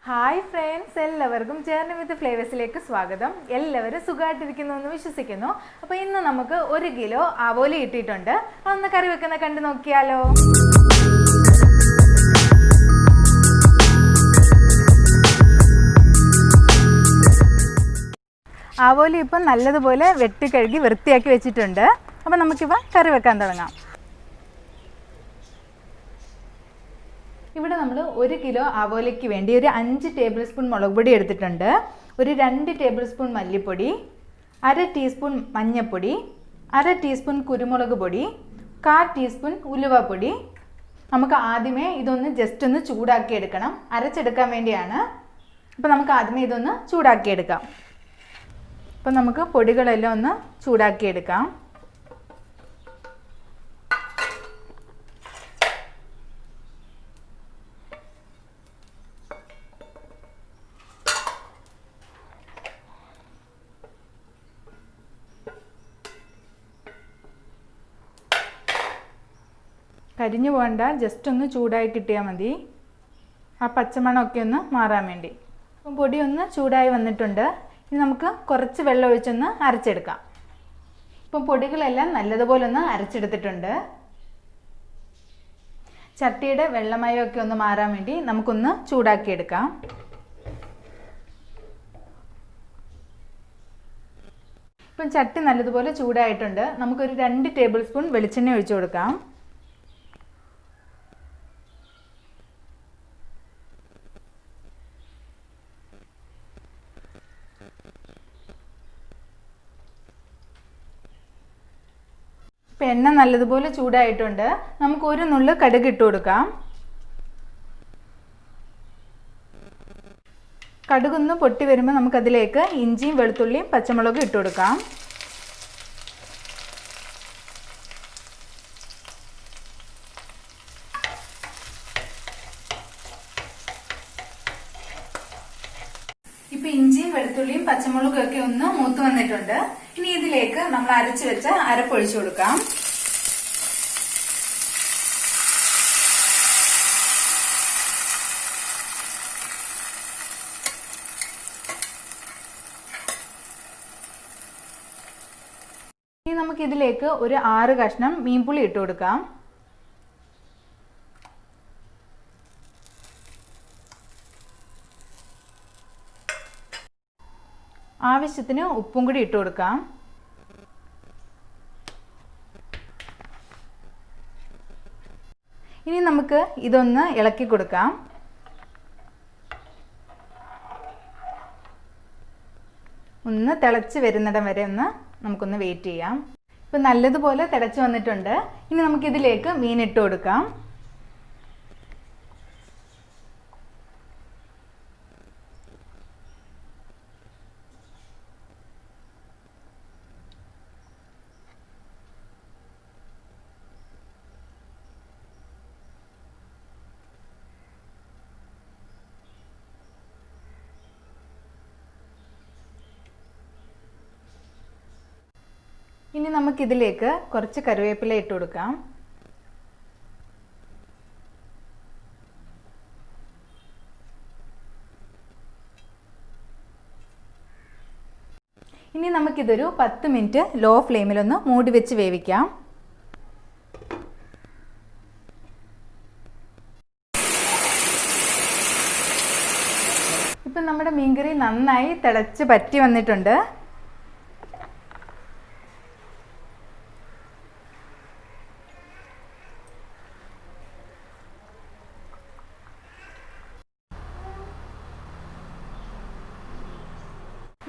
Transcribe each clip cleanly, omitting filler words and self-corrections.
Hi friends, എല്ലാവർക്കും journey വിത്ത് ഫ്ലേവേഴ്സിലേക്ക് സ്വാഗതം. എല്ലാവരും സുഖമായിട്ടിരിക്കുന്നു എന്ന് വിശ്വസിക്കുന്നു. അപ്പോൾ ഇന്ന് നമുക്ക് 1 കിലോ അവോലി കിട്ടിയിട്ടുണ്ട്. അതൊന്ന് കറി വെക്കുന്ന കണ്ടു നോക്കിയാലോ. അവോലി ഇപ്പം നല്ലതുപോലെ വെട്ടിക്കഴുകി വൃത്തിയാക്കി വെച്ചിട്ടുണ്ട്. അപ്പോൾ നമുക്കിവ കറി വെക്കാൻ തുടങ്ങാം. ഇവിടെ നമ്മൾ 1 കിലോ അവോലിക്ക് വേണ്ടി ഒരു 5 ടേബിൾ സ്പൂൺ മുളക് പൊടി എടുത്തിട്ടുണ്ട്, ഒരു 2 ടേബിൾ സ്പൂൺ മല്ലിപ്പൊടി, 1/2 ടീസ്പൂൺ മഞ്ഞൾപ്പൊടി, 1/2 ടീസ്പൂൺ കുരുമുളക് പൊടി, 1/4 ടീസ്പൂൺ ഉലുവപ്പൊടി. നമുക്ക് ആദ്യമേ ഇതൊന്ന് ജസ്റ്റ് ഒന്ന് ചൂടാക്കി എടുക്കണം, അരച്ചെടുക്കാൻ വേണ്ടിയാണ്. അപ്പോൾ നമുക്ക് ആദ്യമേ ഇതൊന്ന് ചൂടാക്കിയെടുക്കാം. അപ്പോൾ നമുക്ക് പൊടികളെല്ലാം ഒന്ന് ചൂടാക്കിയെടുക്കാം. കരിഞ്ഞു പോകണ്ട, ജസ്റ്റ് ഒന്ന് ചൂടായി കിട്ടിയാൽ മതി, ആ പച്ചമണമൊക്കെ ഒന്ന് മാറാൻ വേണ്ടി. അപ്പം പൊടി ഒന്ന് ചൂടായി വന്നിട്ടുണ്ട്. ഇനി നമുക്ക് കുറച്ച് വെള്ളം ഒഴിച്ചൊന്ന് അരച്ചെടുക്കാം. ഇപ്പം പൊടികളെല്ലാം നല്ലതുപോലെ ഒന്ന് അരച്ചെടുത്തിട്ടുണ്ട്. ചട്ടിയുടെ വെള്ളമയമൊക്കെ ഒന്ന് മാറാൻ വേണ്ടി നമുക്കൊന്ന് ചൂടാക്കിയെടുക്കാം. ഇപ്പം ചട്ടി നല്ലതുപോലെ ചൂടായിട്ടുണ്ട്. നമുക്കൊരു 2 ടേബിൾ സ്പൂൺ വെളിച്ചെണ്ണ ഒഴിച്ചു കൊടുക്കാം. ഇപ്പം എണ്ണ നല്ലതുപോലെ ചൂടായിട്ടുണ്ട്. നമുക്ക് ഒരു നുള്ള് കടുക് ഇട്ട് കൊടുക്കാം. കടുകൊന്ന് പൊട്ടി വരുമ്പോൾ നമുക്കതിലേക്ക് ഇഞ്ചിയും വെളുത്തുള്ളിയും പച്ചമുളകും ഇട്ട് കൊടുക്കാം. ഇപ്പം ഇഞ്ചിയും വെളുത്തുള്ളിയും പച്ചമുളകും ഒക്കെ ഒന്ന് മൂത്ത് വന്നിട്ടുണ്ട്. ഇനി ഇതിലേക്ക് നമ്മൾ അരച്ചു വെച്ച അരപ്പൊഴിച്ചു കൊടുക്കാം. ഇനി നമുക്ക് ഇതിലേക്ക് ഒരു 6 കഷ്ണം മീൻപുളി ഇട്ട് കൊടുക്കാം. ആവശ്യത്തിന് ഉപ്പും കൂടി ഇട്ട് കൊടുക്കാം. ഇനി നമുക്ക് ഇതൊന്ന് ഇളക്കി കൊടുക്കാം. ഒന്ന് തിളച്ച് വരുന്നിടം വരെ നമുക്കൊന്ന് വെയിറ്റ് ചെയ്യാം. ഇപ്പം നല്ലതുപോലെ തിളച്ച് വന്നിട്ടുണ്ട്. ഇനി നമുക്കിതിലേക്ക് മീൻ ഇട്ട് കൊടുക്കാം. ഇനി നമുക്കിതിലേക്ക് കുറച്ച് കറിവേപ്പില ഇട്ട് കൊടുക്കാം. ഇനി നമുക്കിതൊരു 10 മിനിറ്റ് ലോ ഫ്ലെയിമിലൊന്ന് മൂടി വെച്ച് വേവിക്കാം. ഇപ്പം നമ്മുടെ മീൻകറി നന്നായി തിളച്ച് പറ്റി വന്നിട്ടുണ്ട്.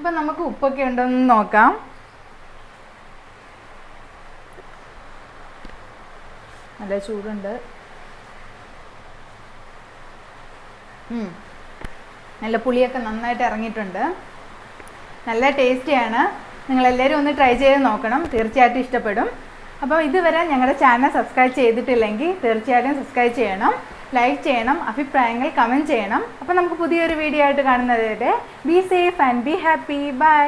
ഇപ്പം നമുക്ക് ഉപ്പൊക്കെ ഉണ്ടോയെന്ന് നോക്കാം. നല്ല ചൂടുണ്ട്. നല്ല പുളിയൊക്കെ നന്നായിട്ട് ഇറങ്ങിയിട്ടുണ്ട്. നല്ല ടേസ്റ്റിയാണ്. നിങ്ങളെല്ലാവരും ഒന്ന് ട്രൈ ചെയ്ത് നോക്കണം, തീർച്ചയായിട്ടും ഇഷ്ടപ്പെടും. അപ്പോൾ ഇതുവരെ ഞങ്ങളുടെ ചാനൽ സബ്സ്ക്രൈബ് ചെയ്തിട്ടില്ലെങ്കിൽ തീർച്ചയായിട്ടും സബ്സ്ക്രൈബ് ചെയ്യണം, ലൈക്ക് ചെയ്യണം, അഭിപ്രായങ്ങൾ കമൻറ്റ് ചെയ്യണം. അപ്പോൾ നമുക്ക് പുതിയൊരു വീഡിയോ ആയിട്ട് കാണുന്നത് വരെ be safe and be happy. By.